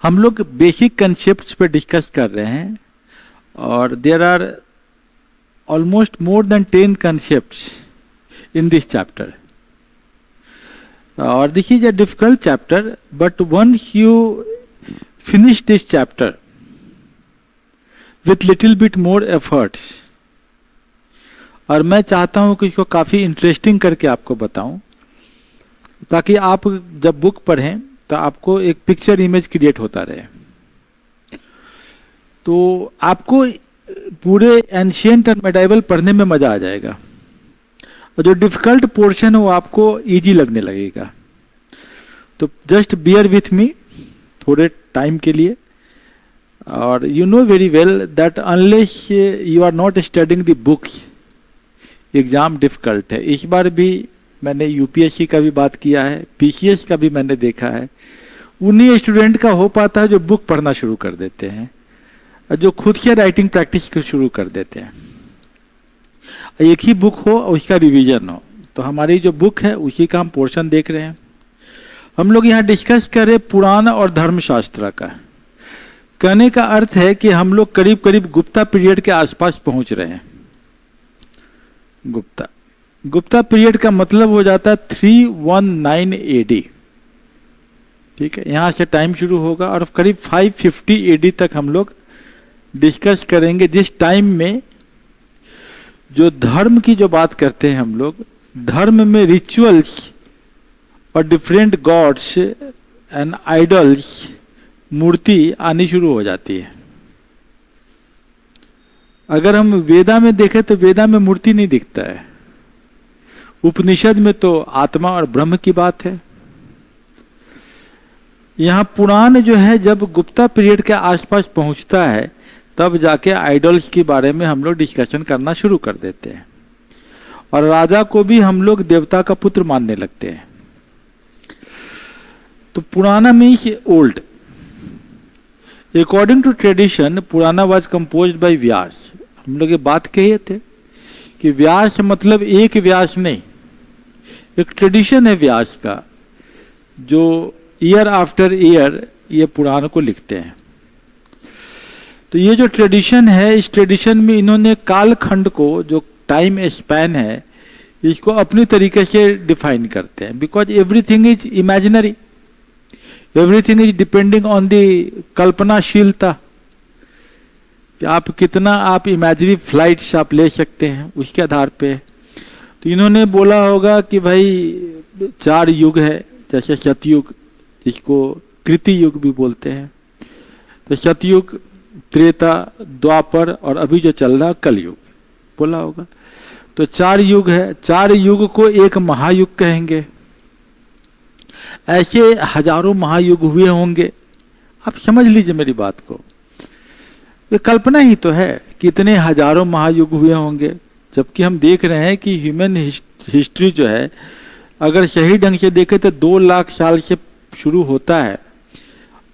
हम लोग basic concepts पे डिस्कस कर रहे हैं और there are almost more than 10 concepts in this chapter. और this is a difficult chapter, but once you finish this chapter with little bit more efforts, और मैं चाहता हूं कि इसको काफ़ी इंटरेस्टिंग करके आपको बताऊं, ताकि आप जब बुक पढ़ें तो आपको एक पिक्चर इमेज क्रिएट होता रहे। तो आपको पूरे एंशिएंट और मेडाइवल पढ़ने में मज़ा आ जाएगा, और जो डिफ़िकल्ट पोर्शन है वो आपको इजी लगने लगेगा। तो जस्ट बियर विथ मी थोड़े टाइम के लिए। और you know very well that unless you are not studying the books, exam difficult है। इस बार भी मैंने यूपीएससी का भी बात किया है, पीसीएस का भी मैंने देखा है। उन्हीं स्टूडेंट का हो पाता है जो बुक पढ़ना शुरू कर देते हैं और जो खुद से राइटिंग प्रैक्टिस शुरू कर देते हैं। एक ही बुक हो और उसका रिवीजन हो। तो हमारी जो बुक है उसी का हम पोर्शन देख रहे हैं। हम लोग यहाँ डिस्कस करें पुराण और धर्मशास्त्र का। कहने का अर्थ है कि हम लोग करीब करीब गुप्ता पीरियड के आसपास पहुंच रहे हैं। गुप्ता पीरियड का मतलब हो जाता है 319 एडी। ठीक है, यहाँ से टाइम शुरू होगा और करीब 550 एडी तक हम लोग डिस्कस करेंगे, जिस टाइम में जो धर्म की जो बात करते हैं हम लोग, धर्म में रिचुअल्स और डिफरेंट गॉड्स एंड आइडल्स, मूर्ति आनी शुरू हो जाती है। अगर हम वेदा में देखें तो वेदा में मूर्ति नहीं दिखता है। उपनिषद में तो आत्मा और ब्रह्म की बात है। यहाँ पुराण जो है जब गुप्ता पीरियड के आसपास पहुंचता है तब जाके आइडल्स के बारे में हम लोग डिस्कशन करना शुरू कर देते हैं, और राजा को भी हम लोग देवता का पुत्र मानने लगते हैं। तो पुराना means old. According to tradition Purana was composed by Vyasa. हम लोग ये बात कहे थे कि व्यास मतलब एक व्यास नहीं, एक ट्रेडिशन है व्यास का, जो ईयर आफ्टर ईयर ये पुराण को लिखते हैं। तो ये जो ट्रेडिशन है, इस ट्रेडिशन में इन्होंने कालखंड को, जो टाइम स्पैन है, इसको अपनी तरीके से डिफाइन करते हैं। Because everything is imaginary, everything is depending on the कल्पनाशीलता, कि आप कितना आप इमेजिनरी फ्लाइट्स आप ले सकते हैं उसके आधार पे। तो इन्होंने बोला होगा कि भाई 4 युग है, जैसे सतयुग, जिसको कृति युग भी बोलते हैं। तो सतयुग, त्रेता, द्वापर और अभी जो चल रहा कलयुग बोला होगा। तो 4 युग है, 4 युग को एक महायुग कहेंगे। ऐसे हजारों महायुग हुए होंगे। आप समझ लीजिए मेरी बात को, ये कल्पना ही तो है कि इतने हजारों महायुग हुए होंगे, जबकि हम देख रहे हैं कि ह्यूमन हिस्ट्री जो है अगर सही ढंग से देखें तो 2 लाख साल से शुरू होता है,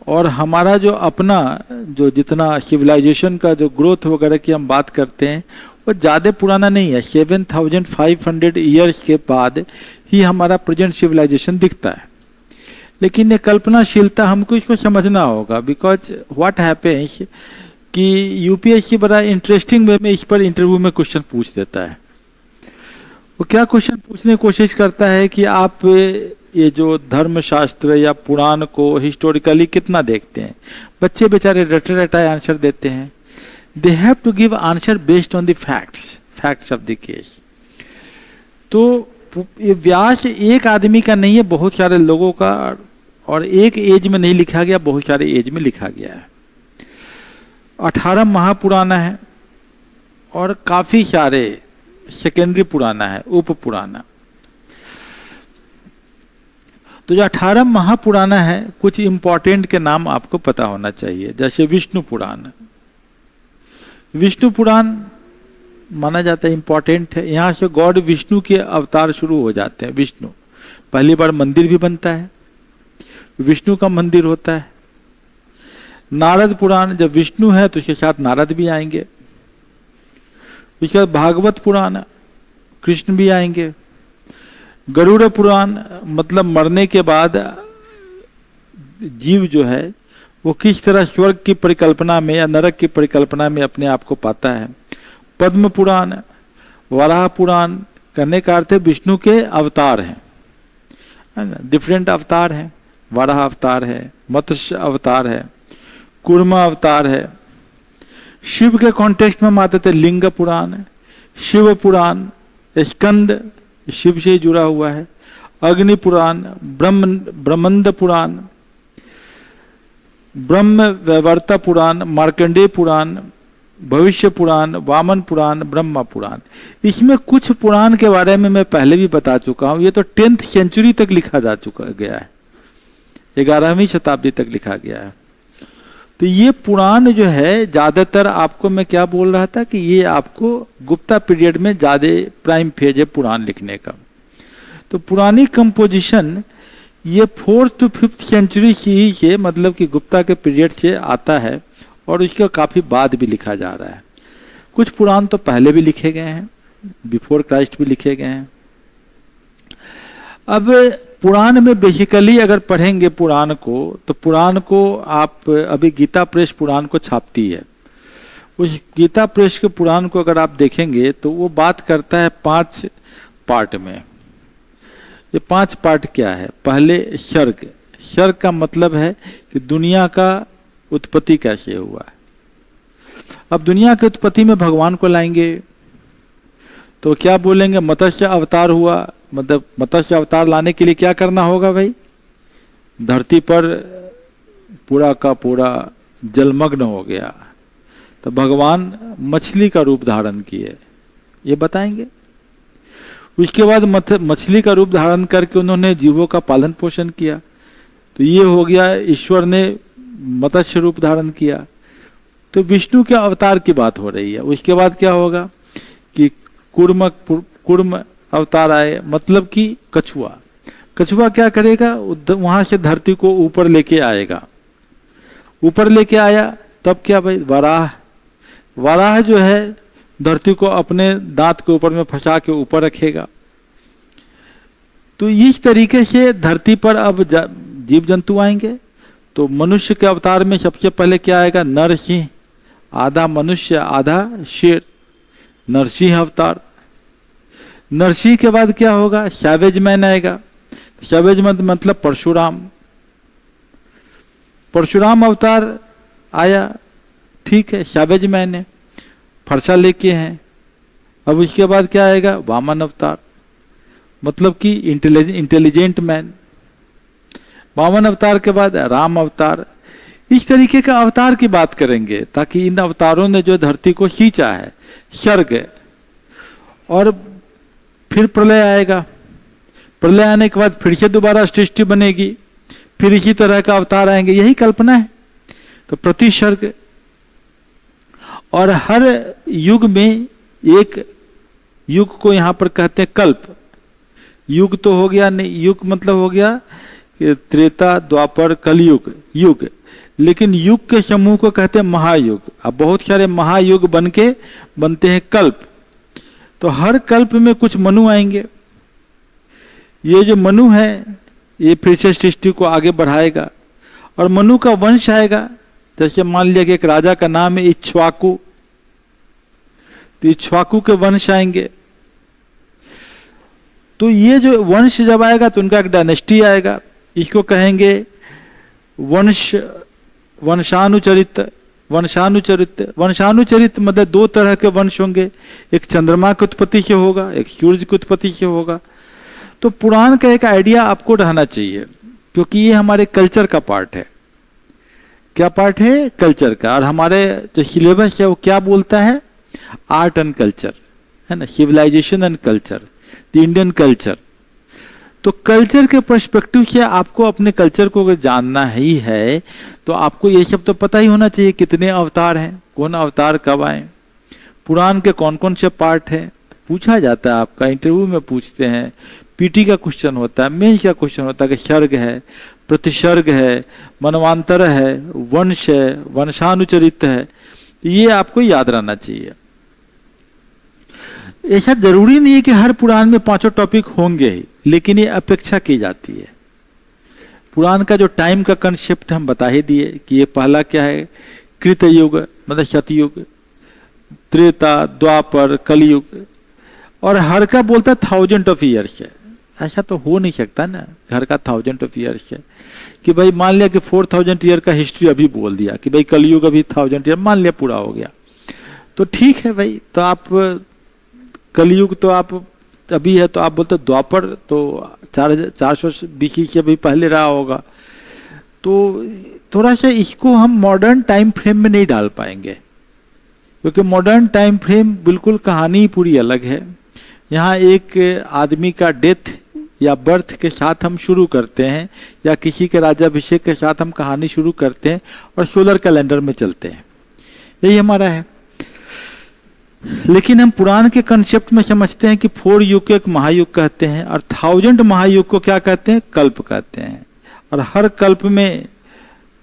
और हमारा जो अपना जो जितना सिविलाइजेशन का जो ग्रोथ वगैरह की हम बात करते हैं वो ज़्यादा पुराना नहीं है। 7500 ईयर्स के बाद ही हमारा प्रेजेंट सिविलाइजेशन दिखता है। लेकिन ये कल्पनाशीलता हमको इसको समझना होगा। बिकॉज व्हाट हैपेंस कि यूपीएससी बड़ा इंटरेस्टिंग वे में इस पर इंटरव्यू में क्वेश्चन पूछ देता है। वो क्या क्वेश्चन पूछने की कोशिश करता है कि आप ये जो धर्मशास्त्र या पुराण को हिस्टोरिकली कितना देखते हैं। बच्चे बेचारे रटे रटाए आंसर देते हैं। They have to give answer based on the facts of the case. तो ये व्यास एक आदमी का नहीं है, बहुत सारे लोगों का, और एक एज में नहीं लिखा गया, बहुत सारे एज में लिखा गया है। 18 महापुराना है और काफी सारे सेकेंडरी पुराना है, उप पुराना। तो जो 18 महापुराना है, कुछ इंपॉर्टेंट के नाम आपको पता होना चाहिए। जैसे विष्णु पुराण। विष्णु पुराण माना जाता है इंपॉर्टेंट है। यहाँ से गॉड विष्णु के अवतार शुरू हो जाते हैं। विष्णु पहली बार मंदिर भी बनता है, विष्णु का मंदिर होता है। नारद पुराण, जब विष्णु है तो उसके साथ नारद भी आएंगे। उसके बाद भागवत पुराण, कृष्ण भी आएंगे। गरुड़ पुराण मतलब मरने के बाद जीव जो है वो किस तरह स्वर्ग की परिकल्पना में या नरक की परिकल्पना में अपने आप को पाता है। पद्म पुराण, वराह पुराण करने का अर्थ है विष्णु के अवतार हैं, है ना, डिफरेंट अवतार हैं। वराह अवतार है, मत्स्य अवतार है, कूर्म अवतार है। शिव के कॉन्टेक्स्ट में हम आते थे लिंग पुराण, शिव पुराण, स्कंद शिव से जुड़ा हुआ है, अग्नि पुराण, ब्रह्मंड पुराण, ब्रह्म वैवर्ता पुराण, मार्कंडेय पुराण, भविष्य पुराण, वामन पुराण, ब्रह्मा पुराण। इसमें कुछ पुराण के बारे में मैं पहले भी बता चुका हूं। ये तो 10th सेंचुरी तक लिखा जा चुका गया है, 11वीं शताब्दी तक लिखा गया है। तो ये पुराण जो है ज्यादातर, आपको मैं क्या बोल रहा था कि ये आपको गुप्ता पीरियड में ज्यादा प्राइम फेज है पुराण लिखने का। तो पुरानी कंपोजिशन ये 4th to 5th सेंचुरी ही से, मतलब कि गुप्ता के पीरियड से आता है और उसके काफी बाद भी लिखा जा रहा है। कुछ पुराण तो पहले भी लिखे गए हैं, बिफोर क्राइस्ट भी लिखे गए हैं। अब पुराण में बेसिकली अगर पढ़ेंगे पुराण को, तो पुराण को आप अभी गीता प्रेस पुराण को छापती है। उस गीता प्रेस के पुराण को अगर आप देखेंगे तो वो बात करता है 5 पार्ट में। ये 5 पार्ट क्या है? पहले सर्ग। सर्ग का मतलब है कि दुनिया का उत्पत्ति कैसे हुआ है। अब दुनिया की उत्पत्ति में भगवान को लाएंगे तो क्या बोलेंगे? मत्स्य अवतार हुआ। मतलब मत्स्य अवतार लाने के लिए क्या करना होगा भाई? धरती पर पूरा का पूरा जलमग्न हो गया, तो भगवान मछली का रूप धारण किए, ये बताएंगे। उसके बाद मछली का रूप धारण करके उन्होंने जीवों का पालन पोषण किया, तो ये हो गया ईश्वर ने मत्स्य रूप धारण किया। तो विष्णु के अवतार की बात हो रही है। उसके बाद क्या होगा कि कूर्म अवतार आए, मतलब कि कछुआ। कछुआ क्या करेगा? वहां से धरती को ऊपर लेके आएगा। ऊपर लेके आया तब क्या भाई? वराह। वराह जो है धरती को अपने दांत के ऊपर में फंसा के ऊपर रखेगा। तो इस तरीके से धरती पर अब जीव जंतु आएंगे। तो मनुष्य के अवतार में सबसे पहले क्या आएगा? नरसिंह, आधा मनुष्य आधा शेर, नरसिंह अवतार। नरसिंह के बाद क्या होगा? सैवेज मैन आएगा। सैवेज मैन मतलब परशुराम। परशुराम अवतार आया, ठीक है, सैवेज मैन है, फरसा लेके हैं। अब उसके बाद क्या आएगा? वामन अवतार, मतलब कि इंटेलिजेंट मैन। वामन अवतार के बाद राम अवतार। इस तरीके का अवतार की बात करेंगे, ताकि इन अवतारों ने जो धरती को खींचा है, सर्ग। और फिर प्रलय आएगा। प्रलय आने के बाद फिर से दोबारा सृष्टि बनेगी, फिर इसी तरह का अवतार आएंगे। यही कल्पना है। तो प्रतिसर्ग। और हर युग में एक युग को यहां पर कहते हैं कल्प। युग तो हो गया, नहीं, युग मतलब हो गया त्रेता द्वापर कलयुग, युग। लेकिन युग के समूह को कहते हैं महायुग। अब बहुत सारे महायुग बनते हैं कल्प। तो हर कल्प में कुछ मनु आएंगे। ये जो मनु है ये फिर से सृष्टि को आगे बढ़ाएगा और मनु का वंश आएगा। जैसे मान लिया कि एक राजा का नाम है इक्ष्वाकु, तो इक्ष्वाकु के वंश आएंगे। तो ये जो वंश जब आएगा तो उनका एक डायनेस्टी आएगा। इसको कहेंगे वंशानुचरित। वंशानुचरित मतलब 2 तरह के वंश होंगे, एक चंद्रमा की उत्पत्ति से होगा, एक सूर्य की उत्पत्ति से होगा। तो पुराण का एक आइडिया आपको रहना चाहिए, क्योंकि ये हमारे कल्चर का पार्ट है। क्या पार्ट है? कल्चर का। और हमारे जो सिलेबस है वो क्या बोलता है? आर्ट एंड कल्चर, है ना, civilization and culture, the Indian culture. तो कल्चर के पर्सपेक्टिव से आपको अपने कल्चर को अगर जानना ही है तो आपको ये सब तो पता ही होना चाहिए। कितने अवतार हैं, कौन अवतार कब आए, पुराण के कौन कौन से पार्ट हैं। तो पूछा जाता है, आपका इंटरव्यू में पूछते हैं, पीटी का क्वेश्चन होता है, मेंस का क्वेश्चन होता है कि सर्ग है, प्रतिसर्ग है, मनवांतर है, वंश है, वंशानुचरित है। ये आपको याद रहना चाहिए। ऐसा जरूरी नहीं है कि हर पुराण में 5 टॉपिक होंगे ही, लेकिन ये अपेक्षा की जाती है। पुराण का जो टाइम का कंसेप्ट हम बता ही दिए कि ये पहला क्या है, कृत युग मतलब सतयुग, त्रेता, द्वापर, कलयुग, और हर का बोलता 1000 ऑफ ईयर्स है। ऐसा तो हो नहीं सकता ना, घर का 1000 ऑफ ईयर्स है कि भाई मान लिया कि 4000 ईयर का हिस्ट्री अभी बोल दिया कि भाई कलयुग अभी 1000 ईयर मान लिया पूरा हो गया, तो ठीक है भाई। तो आप कलयुग तो आप अभी है, तो आप बोलते द्वापर तो 400 BC से भी पहले रहा होगा। तो थोड़ा सा इसको हम मॉडर्न टाइम फ्रेम में नहीं डाल पाएंगे, क्योंकि मॉडर्न टाइम फ्रेम बिल्कुल कहानी पूरी अलग है। यहाँ एक आदमी का डेथ या बर्थ के साथ हम शुरू करते हैं, या किसी के राज्याभिषेक के साथ हम कहानी शुरू करते हैं और सोलर कैलेंडर में चलते हैं, यही हमारा है। लेकिन हम पुराण के कंसेप्ट में समझते हैं कि 4 युग को एक महायुग कहते हैं, और 1000 महायुग को क्या कहते हैं, कल्प कहते हैं। और हर कल्प में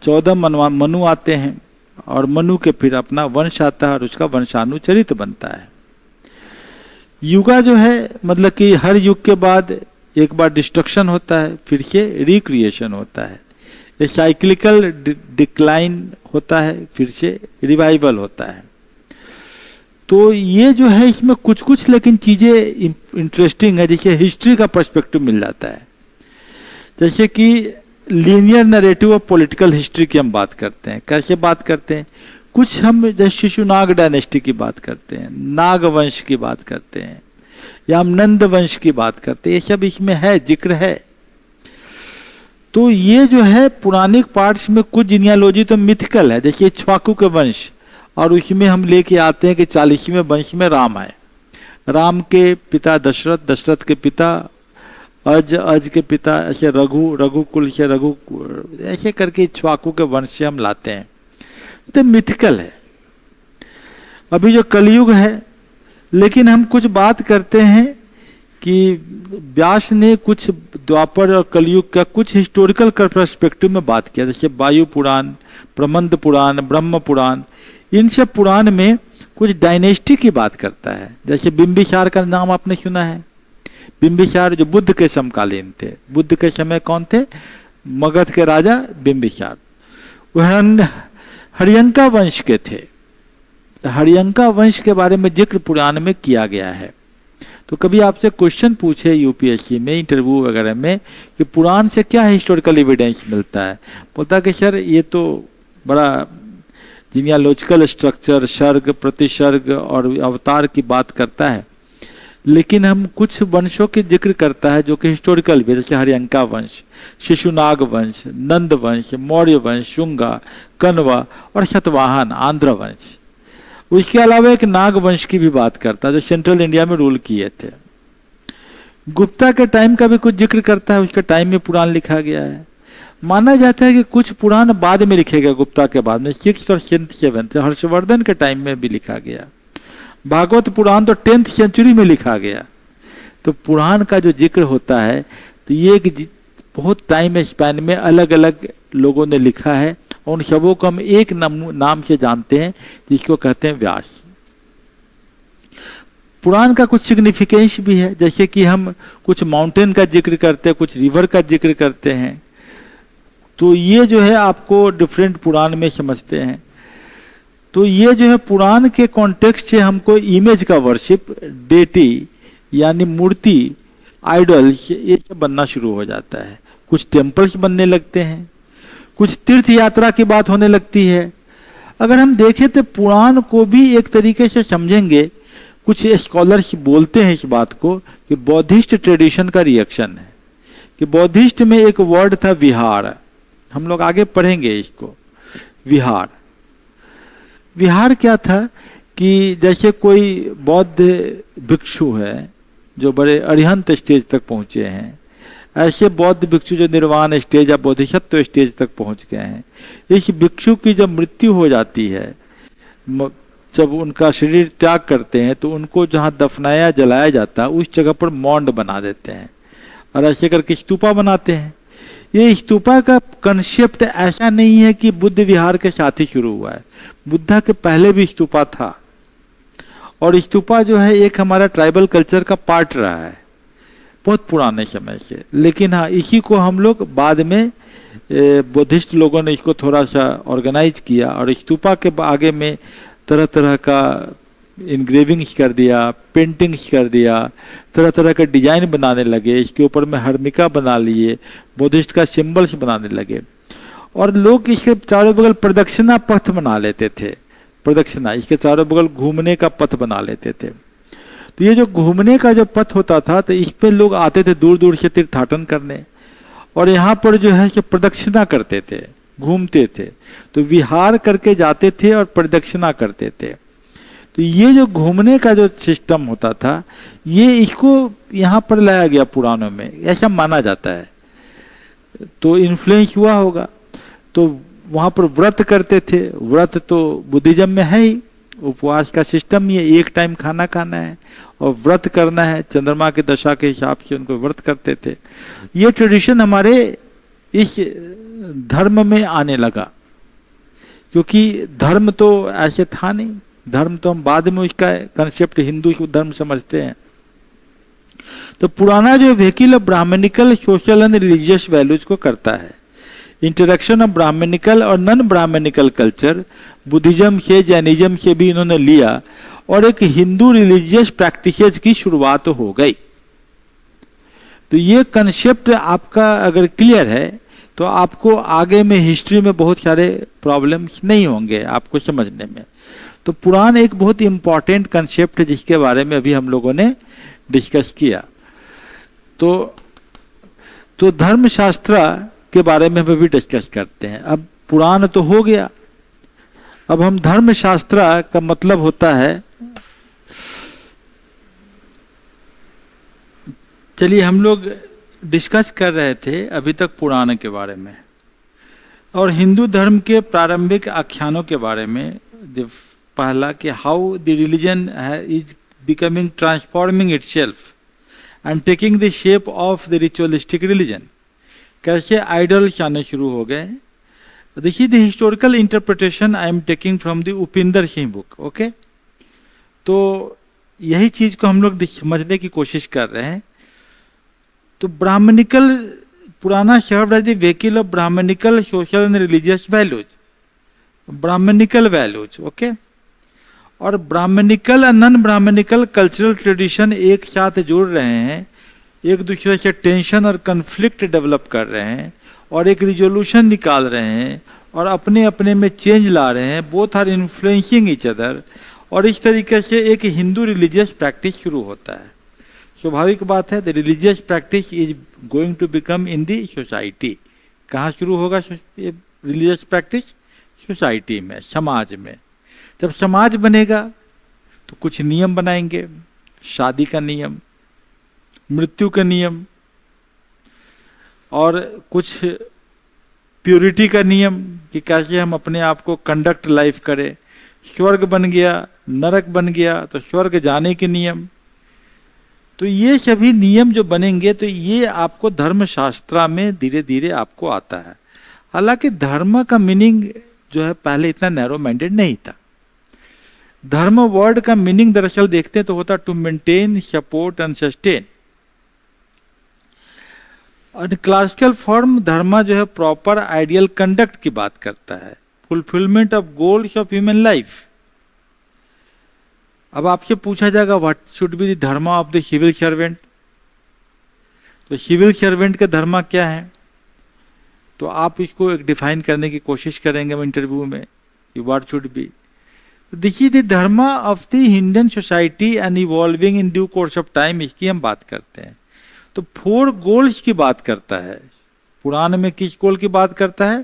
14 मनु आते हैं, और मनु के फिर अपना वंश आता है और उसका वंशानुचरित बनता है। युगा जो है मतलब कि हर युग के बाद एक बार डिस्ट्रक्शन होता है, फिर से रिक्रिएशन होता है, ये साइक्लिकल डिक्लाइन होता है, फिर से रिवाइवल होता है। तो ये जो है इसमें कुछ कुछ लेकिन चीज़ें इंटरेस्टिंग है, जैसे हिस्ट्री का पर्सपेक्टिव मिल जाता है। जैसे कि linear narrative of political history की हम बात करते हैं, कैसे बात करते हैं, कुछ हम जैसे शिशुनाग डायनेस्टी की बात करते हैं, नाग वंश की बात करते हैं, या हम नंद वंश की बात करते हैं, ये सब इसमें है, जिक्र है। तो ये जो है पुरानिक पार्ट्स में कुछ जीनियोलॉजी तो मिथिकल है, जैसे इक्ष्वाकु के वंश, और उसमें हम लेके आते हैं कि 40वें वंश में राम आए, राम के पिता दशरथ, दशरथ के पिता अज, अज के पिता ऐसे रघु, रघुकुल से रघु, ऐसे करके इक्ष्वाकु के वंश से हम लाते हैं, तो मिथिकल है। अभी जो कलयुग है, लेकिन हम कुछ बात करते हैं कि व्यास ने कुछ द्वापर और कलयुग का कुछ हिस्टोरिकल पर्सपेक्टिव में बात किया, जैसे वायु पुराण, प्रमंद पुराण, ब्रह्म पुराण, इन सब पुराण में कुछ डायनेस्टी की बात करता है। जैसे बिंबिसार का नाम आपने सुना है, बिंबिसार जो बुद्ध के समकालीन थे, बुद्ध के समय कौन थे, मगध के राजा बिंबिसार, वह हरियंका वंश के थे। तो हरियंका वंश के बारे में जिक्र पुराण में किया गया है। तो कभी आपसे क्वेश्चन पूछे यूपीएससी में, इंटरव्यू वगैरह में, कि पुराण से क्या हिस्टोरिकल एविडेंस मिलता है, बोलता कि सर ये तो बड़ा जीनियोलॉजिकल स्ट्रक्चर, सर्ग, प्रतिसर्ग और अवतार की बात करता है, लेकिन हम कुछ वंशों के जिक्र करता है जो कि हिस्टोरिकल भी, जैसे हरियंका वंश, शिशुनाग वंश, नंद वंश, मौर्य वंश, शुंगा, कण्वा और शतवाहन, आंध्र वंश। उसके अलावा एक नाग वंश की भी बात करता है जो सेंट्रल इंडिया में रूल किए थे। गुप्ता के टाइम का भी कुछ जिक्र करता है, उसके टाइम में पुराण लिखा गया है। माना जाता है कि कुछ पुराण बाद में लिखे गए, गुप्ता के बाद में 6th और 7th हर्षवर्धन के टाइम में भी लिखा गया। भागवत पुराण तो 10th सेंचुरी में लिखा गया। तो पुराण का जो जिक्र होता है, तो ये एक बहुत टाइम स्पैन में अलग अलग लोगों ने लिखा है, और उन सबों को हम एक नाम से जानते हैं, जिसको कहते हैं व्यास। पुराण का कुछ सिग्निफिकेंस भी है, जैसे कि हम कुछ माउंटेन का जिक्र करते हैं, कुछ रिवर का जिक्र करते हैं, तो ये जो है आपको डिफरेंट पुराण में समझते हैं। तो ये जो है पुराण के कॉन्टेक्स्ट से हमको इमेज का वर्शिप, डेटी यानी मूर्ति, आइडल्स, ये सब बनना शुरू हो जाता है। कुछ टेम्पल्स बनने लगते हैं, कुछ तीर्थ यात्रा की बात होने लगती है। अगर हम देखें तो पुराण को भी एक तरीके से समझेंगे, कुछ स्कॉलर्स बोलते हैं इस बात को कि बौद्धिस्ट ट्रेडिशन का रिएक्शन है, कि बौद्धिस्ट में एक वर्ड था विहार, हम लोग आगे पढ़ेंगे इसको। विहार, विहार क्या था कि जैसे कोई बौद्ध भिक्षु है जो बड़े अरिहंत स्टेज तक पहुंचे हैं, ऐसे बौद्ध भिक्षु जो निर्वाण स्टेज या बोधिसत्व स्टेज तक पहुंच गए हैं, इस भिक्षु की जब मृत्यु हो जाती है, जब उनका शरीर त्याग करते हैं, तो उनको जहाँ दफनाया जलाया जाता है उस जगह पर मौंड बना देते हैं, और ऐसे करके स्तूपा बनाते हैं। ये स्तूपा का कंसेप्ट ऐसा नहीं है कि बुद्ध विहार के साथ ही शुरू हुआ है, बुद्धा के पहले भी स्तूपा था, और स्तूपा जो है एक हमारा ट्राइबल कल्चर का पार्ट रहा है बहुत पुराने समय से। लेकिन हाँ, इसी को हम लोग बाद में बुद्धिस्ट लोगों ने इसको थोड़ा सा ऑर्गेनाइज किया और स्तूपा के आगे में तरह तरह का इंग्रेविंग्स कर दिया, पेंटिंग्स कर दिया, तरह तरह का डिजाइन बनाने लगे, इसके ऊपर में हर्मिका बना लिए, बुद्धिस्ट का सिंबल्स बनाने लगे और लोग इसके चारों बगल प्रदक्षिणा पथ बना लेते थे। प्रदक्षिणा, इसके चारों बगल घूमने का पथ बना लेते थे। तो ये जो घूमने का जो पथ होता था तो इस पे लोग आते थे दूर दूर से तीर्थाटन करने और यहाँ पर जो है कि प्रदक्षिणा करते थे, घूमते थे। तो विहार करके जाते थे और प्रदक्षिणा करते थे। तो ये जो घूमने का जो सिस्टम होता था ये इसको यहाँ पर लाया गया पुराणों में, ऐसा माना जाता है। तो इन्फ्लुएंस हुआ होगा। तो वहाँ पर व्रत करते थे। व्रत तो बुद्धिज्म में है ही, उपवास का सिस्टम ये एक टाइम खाना खाना है और व्रत करना है, चंद्रमा की दशा के हिसाब से उनको व्रत करते थे। ये ट्रेडिशन हमारे इस धर्म में आने लगा, क्योंकि धर्म तो ऐसे था नहीं। धर्म तो हम बाद में उसका कंसेप्ट हिंदू धर्म समझते हैं। तो पुराना जो vehicle of Brahmanical social and religious values को करता है। इंटरेक्शन ऑफ ब्राह्मणिकल और नॉन ब्राह्मणिकल कल्चर बुद्धिज्म से, जैनिज्म से भी इन्होंने लिया और एक हिंदू रिलीजियस प्रैक्टिसेस की शुरुआत हो गई। तो ये कंसेप्ट आपका अगर क्लियर है तो आपको आगे में हिस्ट्री में बहुत सारे प्रॉब्लम्स नहीं होंगे आपको समझने में। तो पुराण एक बहुत इंपॉर्टेंट कंसेप्ट है जिसके बारे में अभी हम लोगों ने डिस्कस किया। तो धर्मशास्त्र के बारे में हम अभी डिस्कस करते हैं। अब पुराण तो हो गया, अब हम धर्मशास्त्र का मतलब होता है, चलिए हम लोग डिस्कस कर रहे थे अभी तक पुराण के बारे में और हिंदू धर्म के प्रारंभिक आख्यानों के बारे में। पहला कि how the religion is becoming transforming itself and taking the shape of the ritualistic religion. कैसे आइडल्स आने शुरू हो गए। देखिए the historical interpretation I am taking from the Upinder Singh book. Okay, तो यही चीज को हम लोग समझने की कोशिश कर रहे हैं। तो ब्राह्मणिकल पुराना शब्द है the vehicle of Brahmanical social and religious values, Brahmanical values. Okay, और ब्राह्मणिकल और नॉन ब्राह्मणिकल कल्चरल ट्रेडिशन एक साथ जुड़ रहे हैं, एक दूसरे से टेंशन और कन्फ्लिक्ट डेवलप कर रहे हैं और एक रिजोल्यूशन निकाल रहे हैं और अपने अपने में चेंज ला रहे हैं। Both are influencing each other और इस तरीके से एक हिंदू रिलीजियस प्रैक्टिस शुरू होता है। स्वाभाविक बात है, the religious practice is going to become in the society. कहाँ शुरू होगा रिलीजियस प्रैक्टिस? सोसाइटी में, समाज में। जब समाज बनेगा तो कुछ नियम बनाएंगे, शादी का नियम, मृत्यु का नियम और कुछ प्योरिटी का नियम कि कैसे हम अपने आप को कंडक्ट लाइफ करें। स्वर्ग बन गया, नरक बन गया तो स्वर्ग जाने के नियम। तो ये सभी नियम जो बनेंगे तो ये आपको धर्मशास्त्र में धीरे धीरे आपको आता है। हालांकि धर्म का मीनिंग जो है पहले इतना नैरो माइंडेड नहीं था। धर्म वर्ड का मीनिंग दरअसल देखते हैं तो होता to maintain, support and sustain. और क्लासिकल फॉर्म धर्म जो है प्रॉपर आइडियल कंडक्ट की बात करता है, fulfilment of goals of human life. अब आपसे पूछा जाएगा व्हाट शुड बी द धर्म ऑफ द सिविल सर्वेंट। तो सिविल सर्वेंट का धर्म क्या है? तो आप इसको एक डिफाइन करने की कोशिश करेंगे हम इंटरव्यू में कि व्हाट शुड बी। देखिए द धर्म of the Indian society and evolving in due course of time, इसकी हम बात करते हैं। तो 4 गोल्स की बात करता है। पुराण में किस गोल की बात करता है?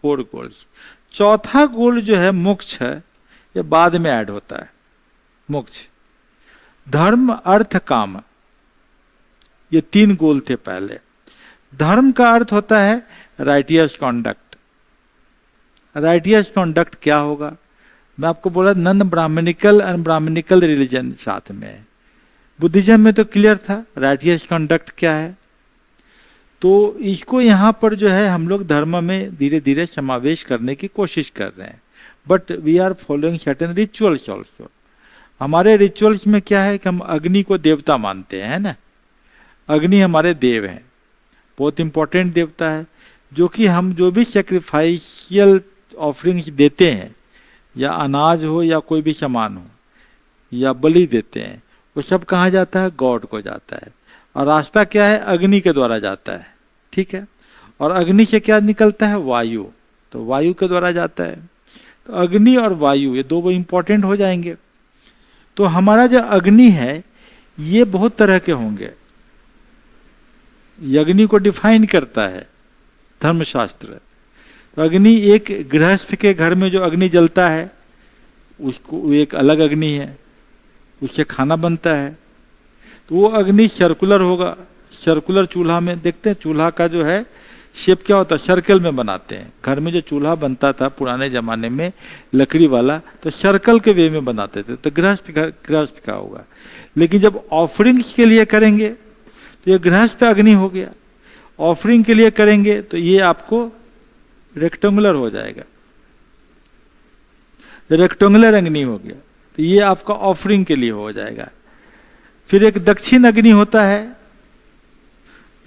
4 गोल्स। चौथा गोल जो है मोक्ष है, ये बाद में ऐड होता है। मोक्ष, धर्म, अर्थ, काम, ये 3 गोल थे पहले। धर्म का अर्थ होता है राइटियस कॉन्डक्ट। राइटियस कॉन्डक्ट क्या होगा? मैं आपको बोला non Brahmanical and Brahmanical religion साथ में है। बुद्धिज्म में तो क्लियर था राइटियस कॉन्डक्ट क्या है। तो इसको यहाँ पर जो है हम लोग धर्म में धीरे धीरे समावेश करने की कोशिश कर रहे हैं। But we are following certain rituals also. हमारे रिचुअल्स में क्या है कि हम अग्नि को देवता मानते हैं ना, अग्नि हमारे देव हैं, बहुत इंपॉर्टेंट देवता है। जो कि हम जो भी सेक्रीफाइशियल ऑफरिंग्स देते हैं, या अनाज हो या कोई भी सामान हो या बलि देते हैं, वो सब कहाँ जाता है? गॉड को जाता है। और रास्ता क्या है? अग्नि के द्वारा जाता है, ठीक है। और अग्नि से क्या निकलता है? वायु, तो वायु के द्वारा जाता है। तो अग्नि और वायु ये दो इंपॉर्टेंट हो जाएंगे। तो हमारा जो अग्नि है ये बहुत तरह के होंगे। अग्नि को डिफाइन करता है धर्मशास्त्र। तो अग्नि एक गृहस्थ के घर में जो अग्नि जलता है उसको एक अलग अग्नि है, उससे खाना बनता है। तो वो अग्नि सर्कुलर होगा। सर्कुलर चूल्हा में देखते हैं, चूल्हा का जो है शेप क्या होता है? सर्कल में बनाते हैं। घर में जो चूल्हा बनता था पुराने जमाने में लकड़ी वाला, तो सर्कल के वे में बनाते थे। तो गृहस्थ का होगा। लेकिन जब ऑफरिंग्स के लिए करेंगे तो ये गृहस्थ अग्नि हो गया। ऑफरिंग के लिए करेंगे तो ये आपको रेक्टेंगुलर हो जाएगा, रेक्टेंगुलर अग्नि हो गया। तो ये आपका ऑफरिंग के लिए हो जाएगा। फिर एक दक्षिण अग्नि होता है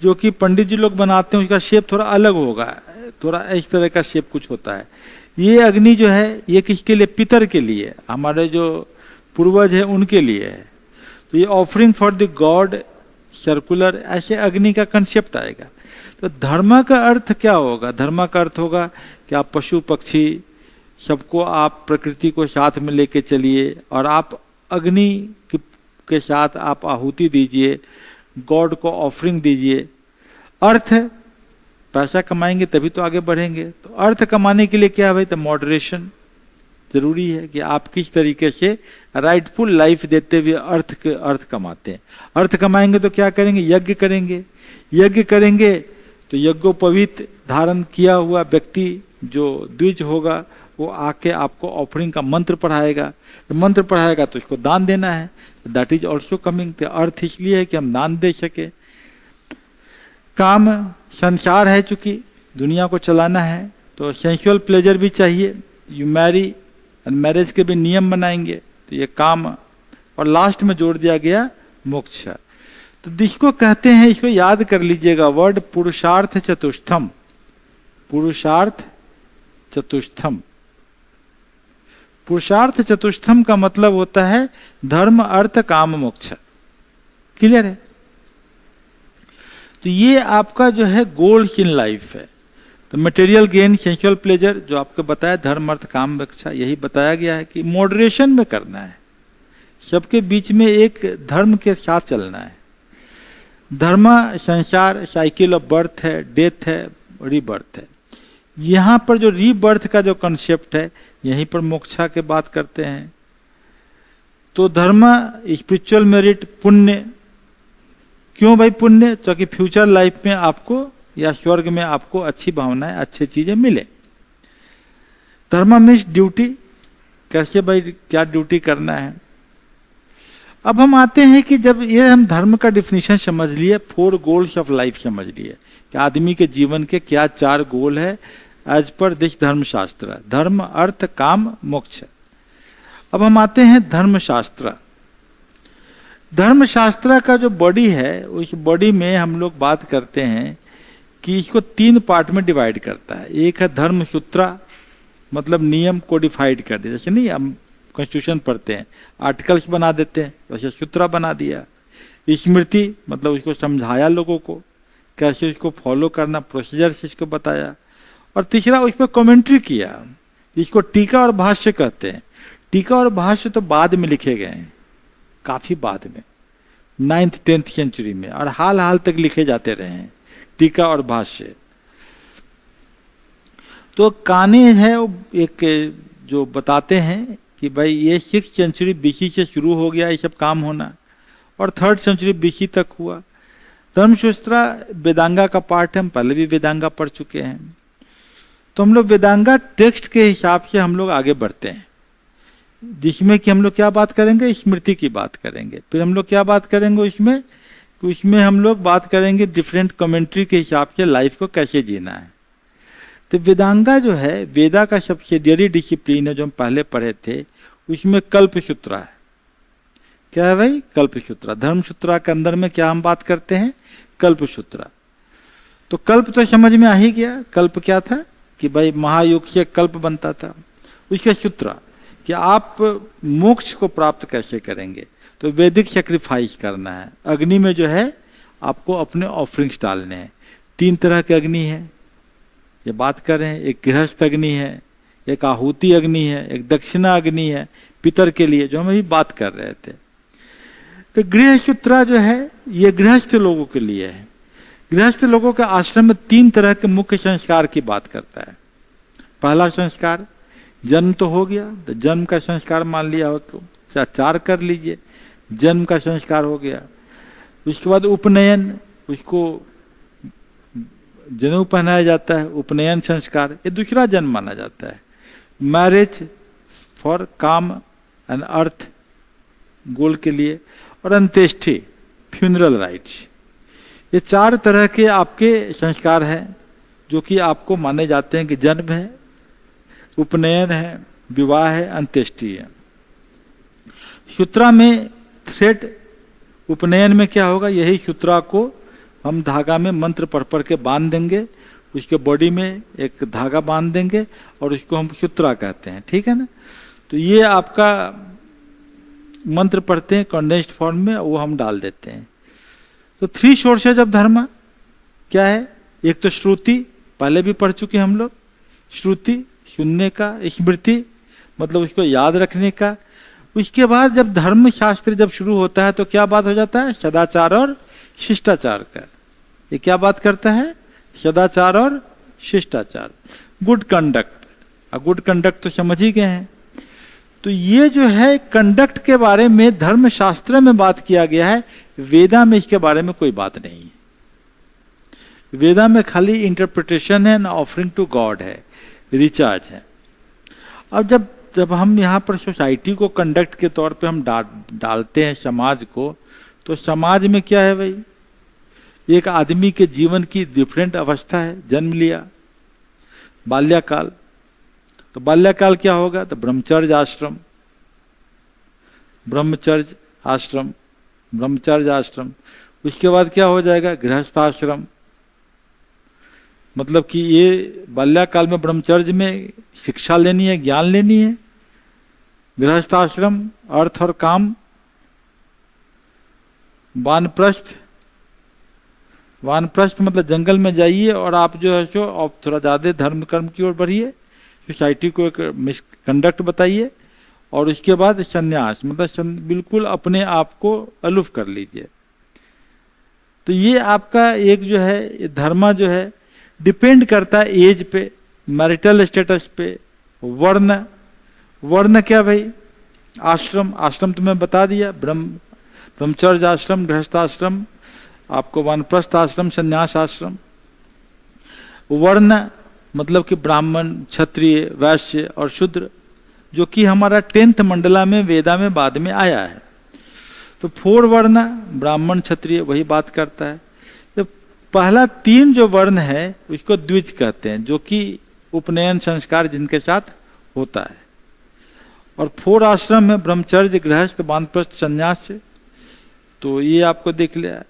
जो कि पंडित जी लोग बनाते हैं, उसका शेप थोड़ा अलग होगा, थोड़ा इस तरह का शेप कुछ होता है। ये अग्नि जो है ये किसके लिए? पितर के लिए, हमारे जो पूर्वज है उनके लिए है। तो ये offering for the God circular, ऐसे अग्नि का कंसेप्ट आएगा। तो धर्म का अर्थ क्या होगा? धर्म का अर्थ होगा कि आप पशु पक्षी सबको, आप प्रकृति को साथ में लेके चलिए और आप अग्नि के साथ आप आहुति दीजिए, गॉड को ऑफरिंग दीजिए। अर्थ, पैसा कमाएंगे तभी तो आगे बढ़ेंगे। तो अर्थ कमाने के लिए क्या है भाई? तो मॉडरेशन जरूरी है कि आप किस तरीके से राइटफुल लाइफ देते हुए अर्थ कमाते हैं। अर्थ कमाएंगे तो क्या करेंगे? यज्ञ करेंगे। यज्ञ करेंगे तो यज्ञोपवीत धारण किया हुआ व्यक्ति जो द्विज होगा वो आके आपको ऑफरिंग का मंत्र पढ़ाएगा। तो मंत्र पढ़ाएगा तो इसको दान देना है। That is also coming. तो अर्थ इसलिए है कि हम दान दे सके। काम, संसार है, चूंकि दुनिया को चलाना है तो सेंसुअल प्लेजर भी चाहिए। यू मैरी, मैरिज के भी नियम बनाएंगे, तो ये काम। और लास्ट में जोड़ दिया गया मोक्ष। तो जिसको कहते हैं, इसको याद कर लीजिएगा वर्ड, पुरुषार्थ चतुष्टयम्। पुरुषार्थ चतुष्टयम्। पुरुषार्थ चतुष्टयम् का मतलब होता है धर्म अर्थ काम मोक्ष। क्लियर है? तो ये आपका जो है गोल्स इन लाइफ है। तो मटेरियल गेन, सेंसुअल प्लेजर जो आपको बताया, धर्म अर्थ काम मोक्ष, यही बताया गया है कि मॉडरेशन में करना है। सबके बीच में एक धर्म के साथ चलना है। धर्म संसार साइकिल ऑफ बर्थ है, डेथ है, रीबर्थ है। यहाँ पर जो रीबर्थ का जो कंसेप्ट है, यहीं पर मोक्षा के बात करते हैं। तो धर्म, स्पिरिचुअल मेरिट, पुण्य। क्यों भाई पुण्य? क्योंकि फ्यूचर लाइफ में आपको या स्वर्ग में आपको अच्छी भावनाएं, अच्छी चीजें मिले। धर्म मीन्स ड्यूटी। कैसे भाई, क्या ड्यूटी करना है? अब हम आते हैं कि जब ये हम धर्म का डिफिनीशन समझ लिए, 4 गोल्स ऑफ लाइफ समझ लिए कि आदमी के जीवन के क्या 4 गोल है एज पर दिस धर्मशास्त्र। धर्म अर्थ काम मोक्ष। अब हम आते हैं धर्मशास्त्र। धर्मशास्त्र का जो बॉडी है, उस बॉडी में हम लोग बात करते हैं कि इसको 3 पार्ट में डिवाइड करता है। एक है धर्म सूत्रा, मतलब नियम कोडिफाइड कर दिया। जैसे नहीं हम कॉन्स्टिट्यूशन पढ़ते हैं, आर्टिकल्स बना देते हैं, वैसे सूत्रा बना दिया। स्मृति, मतलब उसको समझाया लोगों को कैसे उसको फॉलो करना, प्रोसीजर से इसको बताया। और तीसरा उस पर कमेंट्री किया, इसको टीका और भाष्य कहते हैं। टीका और भाष्य तो बाद में लिखे गए हैं, काफी बाद में, 9th 10th सेंचुरी में, और हाल हाल तक लिखे जाते रहे हैं टीका और भाष्य। तो काने है वो एक जो बताते हैं कि भाई ये 6th सेंचुरी BC से शुरू हो गया ये सब काम होना, और 3rd सेंचुरी BC तक हुआ। धर्मसूत्रा वेदांगा का पार्ट है, हम पहले भी वेदांगा पढ़ चुके हैं। तो हम लोग वेदांगा टेक्स्ट के हिसाब से हम लोग आगे बढ़ते हैं, जिसमें कि हम लोग क्या बात करेंगे? स्मृति की बात करेंगे। फिर हम लोग क्या बात करेंगे उसमें हम लोग बात करेंगे डिफरेंट कमेंट्री के हिसाब से लाइफ को कैसे जीना है। तो वेदांगा जो है, वेदा का सब्सिडियरी डिसिप्लिन है जो हम पहले पढ़े थे, उसमें कल्पसूत्रा है। क्या है भाई? कल्पसूत्रा। धर्मसूत्रा के अंदर में क्या हम बात करते हैं? कल्पसूत्रा। तो कल्प तो समझ में आ ही गया। कल्प क्या था कि भाई महायुग से कल्प बनता था। उसका सूत्र कि आप मोक्ष को प्राप्त कैसे करेंगे, तो वैदिक सेक्रीफाइस करना है। अग्नि में जो है आपको अपने ऑफरिंग्स डालने हैं। 3 तरह के अग्नि है, ये बात कर रहे हैं। एक गृहस्थ अग्नि है, एक आहुति अग्नि है, एक दक्षिणा अग्नि है पितर के लिए, जो हम अभी बात कर रहे थे। तो गृहसूत्रा जो है ये गृहस्थ लोगों के लिए है। गृहस्थ लोगों के आश्रम में 3 तरह के मुख्य संस्कार की बात करता है। पहला संस्कार, जन्म तो हो गया, तो जन्म का संस्कार मान लिया हो तो 4 कर लीजिए, जन्म का संस्कार हो गया। उसके बाद उपनयन, उसको जनेऊ पहनाया जाता है, उपनयन संस्कार, ये दूसरा जन्म माना जाता है। मैरिज फॉर काम एंड अर्थ गोल के लिए, और अंत्येष्टि फ्यूनरल राइट्स। ये 4 तरह के आपके संस्कार हैं जो कि आपको माने जाते हैं कि जन्म है, उपनयन है, विवाह है, अंत्येष्टि है। सूत्रा में थ्रेड, उपनयन में क्या होगा, यही सूत्रा को हम धागा में मंत्र पढ़ के बांध देंगे, उसके बॉडी में एक धागा बांध देंगे और उसको हम सूत्रा कहते हैं, ठीक है ना। तो ये आपका मंत्र पढ़ते हैं कंडेंस्ड फॉर्म में, वो हम डाल देते हैं। तो 3 सोर्सेज ऑफ धर्म क्या है, एक तो श्रुति, पहले भी पढ़ चुके हम लोग। श्रुति सुनने का, स्मृति मतलब उसको याद रखने का। उसके बाद जब धर्म शास्त्र जब शुरू होता है तो क्या बात हो जाता है, सदाचार और शिष्टाचार का। ये क्या बात करता है, सदाचार और शिष्टाचार, गुड कंडक्ट। गुड कंडक्ट तो समझ ही गए हैं। तो ये जो है कंडक्ट के बारे में धर्म शास्त्र में बात किया गया है, वेदा में इसके बारे में कोई बात नहीं है। वेदा में खाली इंटरप्रिटेशन है, ऑफरिंग टू गॉड है, रिचार्ज है। अब जब हम यहाँ पर सोसाइटी को कंडक्ट के तौर पे हम डालते हैं समाज को, तो समाज में क्या है भाई, एक आदमी के जीवन की डिफरेंट अवस्था है। जन्म लिया, बाल्यकाल, तो बाल्यकाल क्या होगा, तो ब्रह्मचर्य आश्रम, ब्रह्मचर्य आश्रम, ब्रह्मचर्य आश्रम। उसके बाद क्या हो जाएगा, गृहस्थ आश्रम। मतलब कि ये बाल्यकाल में ब्रह्मचर्य में शिक्षा लेनी है, ज्ञान लेनी है। गृहस्थ आश्रम अर्थ और काम। वानप्रस्थ, वानप्रस्थ मतलब जंगल में जाइए और आप जो है सो आप थोड़ा ज़्यादा धर्म कर्म की ओर बढ़िए, सोसाइटी को एक कंडक्ट बताइए। और उसके बाद संन्यास मतलब बिल्कुल अपने आप को अलूफ कर लीजिए। तो ये आपका एक जो है धर्म जो है डिपेंड करता है एज पे, मैरिटल स्टेटस पे, वर्ण। वर्ण क्या भाई, आश्रम, आश्रम तो मैं बता दिया, ब्रह्मचर्य आश्रम, गृहस्थ आश्रम, आपको वानप्रस्थ आश्रम, संन्यास आश्रम। वर्ण मतलब कि ब्राह्मण, क्षत्रिय, वैश्य और शूद्र, जो कि हमारा 10th मंडला में वेदा में बाद में आया है। तो 4 वर्ण, ब्राह्मण, क्षत्रिय, वही बात करता है। तो पहला 3 जो वर्ण है उसको द्विज कहते हैं, जो कि उपनयन संस्कार जिनके साथ होता है। और 4 आश्रम है, ब्रह्मचर्य, गृहस्थ, वानप्रस्थ, संन्यास। तो ये आपको देख लिया।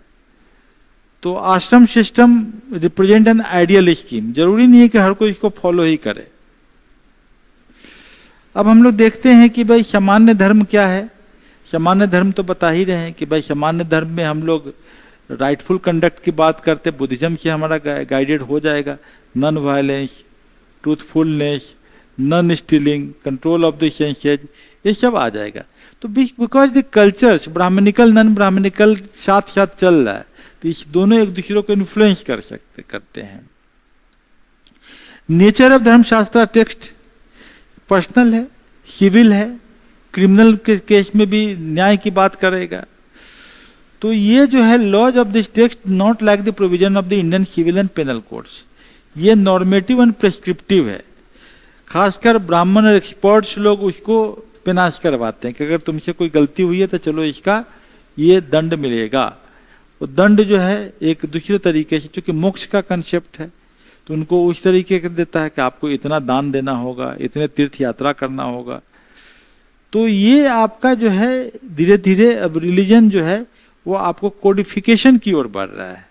तो आश्रम system represent an ideal scheme, जरूरी नहीं है कि हर कोई इसको फॉलो ही करे। अब हम लोग देखते हैं कि भाई सामान्य धर्म क्या है। सामान्य धर्म तो बता ही रहे हैं कि भाई सामान्य धर्म में हम लोग राइटफुल कंडक्ट की बात करते, बुद्धिज्म से हमारा गाइडेड हो जाएगा। Non violence, truthfulness, non stealing, control of the senses, ये सब आ जाएगा। तो because the cultures Brahmanical non Brahmanical साथ साथ चल रहा है, तो इस दोनों एक दूसरे को इन्फ्लुएंस करते हैं। नेचर ऑफ धर्मशास्त्र टेक्स्ट पर्सनल है, सिविल है, क्रिमिनल के केस में भी न्याय की बात करेगा। तो ये जो है laws of this text not like the provision of the Indian civil and penal codes, ये नॉर्मेटिव एंड प्रेस्क्रिप्टिव है। खासकर ब्राह्मण और एक्सपर्ट्स लोग उसको पेनाश करवाते हैं कि अगर तुमसे कोई गलती हुई है तो चलो इसका ये दंड मिलेगा। वो दंड जो है एक दूसरे तरीके से, क्योंकि मोक्ष का कंसेप्ट है तो उनको उस तरीके से देता है कि आपको इतना दान देना होगा, इतने तीर्थ यात्रा करना होगा। तो ये आपका जो है धीरे धीरे अब रिलीजन जो है वो आपको कोडिफिकेशन की ओर बढ़ रहा है।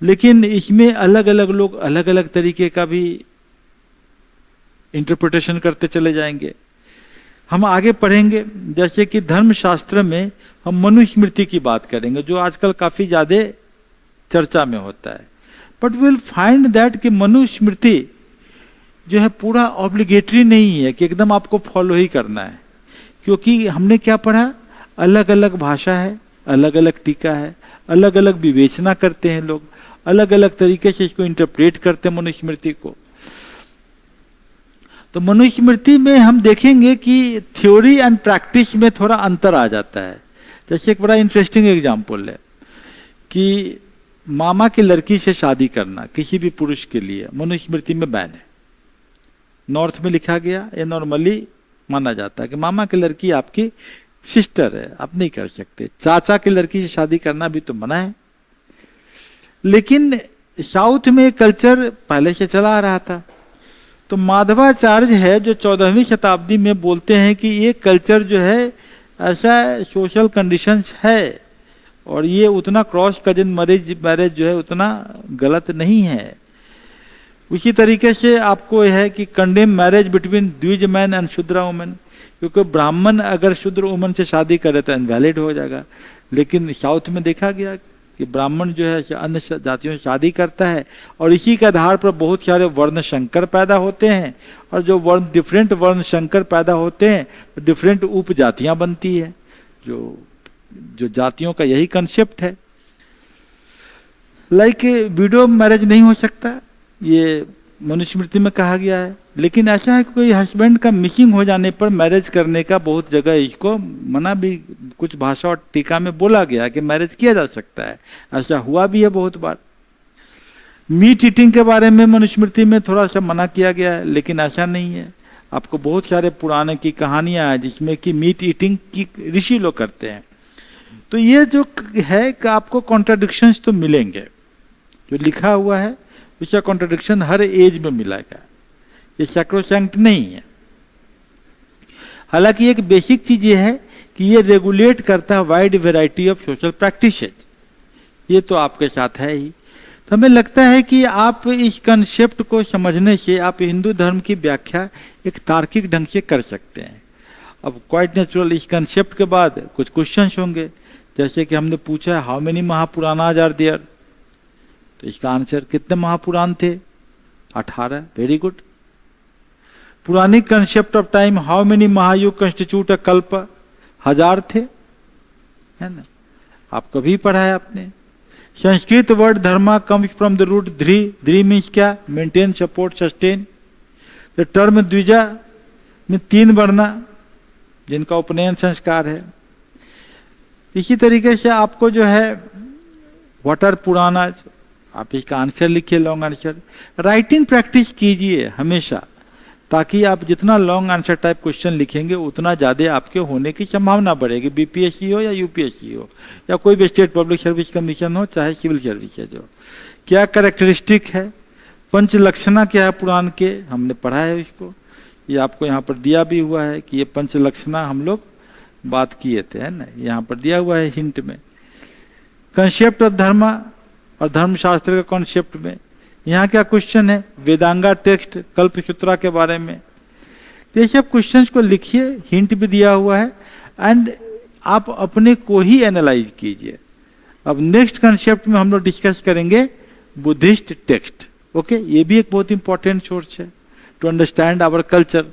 लेकिन इसमें अलग अलग लोग अलग अलग तरीके का भी इंटरप्रिटेशन करते चले जाएंगे। हम आगे पढ़ेंगे, जैसे कि धर्मशास्त्र में हम मनुस्मृति की बात करेंगे, जो आजकल काफी ज्यादा चर्चा में होता है। बट विल फाइंड दैट कि मनुस्मृति जो है पूरा ऑब्लिगेटरी नहीं है कि एकदम आपको फॉलो ही करना है, क्योंकि हमने क्या पढ़ा, अलग अलग भाषा है, अलग अलग टीका है, अलग अलग विवेचना करते हैं लोग, अलग अलग तरीके से इसको इंटरप्रेट करते हैं मनुस्मृति को। तो मनुस्मृति में हम देखेंगे कि थ्योरी एंड प्रैक्टिस में थोड़ा अंतर आ जाता है। जैसे एक बड़ा इंटरेस्टिंग एग्जाम्पल है कि मामा की लड़की से शादी करना किसी भी पुरुष के लिए मनुस्मृति में बैन है। नॉर्थ में लिखा गया, ये नॉर्मली माना जाता है कि मामा की लड़की आपकी सिस्टर है, आप नहीं कर सकते। चाचा की लड़की से शादी करना भी तो मना है। लेकिन साउथ में कल्चर पहले से चला आ रहा था। तो माधवाचार्य है जो 14वीं शताब्दी में बोलते हैं कि ये कल्चर जो है ऐसा सोशल कंडीशंस है और ये उतना क्रॉस कजन मैरिज जो है उतना गलत नहीं है। उसी तरीके से आपको यह है कि कंडेम मैरिज बिटवीन द्विज मैन एंड शूद्रा वुमेन, क्योंकि ब्राह्मण अगर शूद्र वुमन से शादी करे तो इनवैलिड हो जाएगा। लेकिन साउथ में देखा गया कि ब्राह्मण जो है अन्य जातियों से शादी करता है और इसी के आधार पर बहुत सारे वर्ण संकर पैदा होते हैं, और जो डिफरेंट वर्ण संकर पैदा होते हैं तो डिफरेंट उपजातियां बनती है। जो जातियों का यही कंसेप्ट है। लाइक विडो मैरिज नहीं हो सकता, ये मनुस्मृति में कहा गया है। लेकिन ऐसा है कि कोई हस्बैंड का मिसिंग हो जाने पर मैरिज करने का बहुत जगह इसको मना भी, कुछ भाषा और टीका में बोला गया कि मैरिज किया जा सकता है। ऐसा हुआ भी है बहुत बार। मीट ईटिंग के बारे में मनुस्मृति में थोड़ा सा मना किया गया है, लेकिन ऐसा नहीं है। आपको बहुत सारे पुराने की कहानियां हैं जिसमें कि मीट ईटिंग की ऋषि लोग करते हैं। तो ये जो है कि आपको कॉन्ट्राडिक्शंस तो मिलेंगे, जो लिखा हुआ है उसका कॉन्ट्राडिक्शन हर एज में मिलेगा, ये सैक्रोसैंक्ट नहीं है। हालांकि एक बेसिक चीज ये है कि ये रेगुलेट करता है wide variety of social practices, ये तो आपके साथ है ही। तो हमें लगता है कि आप इस कंसेप्ट को समझने से आप हिंदू धर्म की व्याख्या एक तार्किक ढंग से कर सकते हैं। अब क्वाइट नेचुरल इस कंसेप्ट के बाद कुछ क्वेश्चंस होंगे, जैसे कि हमने पूछा हाउ मेनी महापुराणाज आर देयर, तो इसका आंसर कितने महापुराण थे, 18। Very good. पुरानी concept of time, how many महायुग कंस्टिट्यूट अ कल्प, 1000 थे, है ना, आप कभी पढ़ा है आपने। Sanskrit word dharma comes from the root ध्री, ध्री मीन्स क्या, maintain, support, sustain. The term द्विजा में 3 वर्णा जिनका उपनयन संस्कार है। इसी तरीके से आपको जो है व्हाट आर पुराणाज, आप इसका आंसर लिखिए, लॉन्ग आंसर। राइटिंग प्रैक्टिस कीजिए हमेशा, ताकि आप जितना लॉन्ग आंसर टाइप क्वेश्चन लिखेंगे उतना ज़्यादा आपके होने की संभावना बढ़ेगी। बीपीएससी हो या यूपीएससी हो या कोई भी स्टेट पब्लिक सर्विस कमीशन हो, चाहे सिविल सर्विस है। जो क्या कैरेक्टरिस्टिक है, पंच लक्षणा क्या है पुराण के, हमने पढ़ा है इसको, ये आपको यहाँ पर दिया भी हुआ है कि ये पंच लक्षणा हम लोग बात किए थे, है ना, यहाँ पर दिया हुआ है हिंट में। कंसेप्ट ऑफ धर्म और धर्मशास्त्र के कॉन्सेप्ट में यहाँ क्या क्वेश्चन है, वेदांगा टेक्स्ट, कल्पसूत्रा के बारे में। तो ये सब क्वेश्चंस को लिखिए, हिंट भी दिया हुआ है, एंड आप अपने को ही एनालाइज कीजिए। अब नेक्स्ट कंसेप्ट में हम लोग डिस्कस करेंगे बुद्धिस्ट टेक्स्ट। ओके, ये भी एक बहुत इंपॉर्टेंट सोर्स है टू अंडरस्टैंड आवर कल्चर।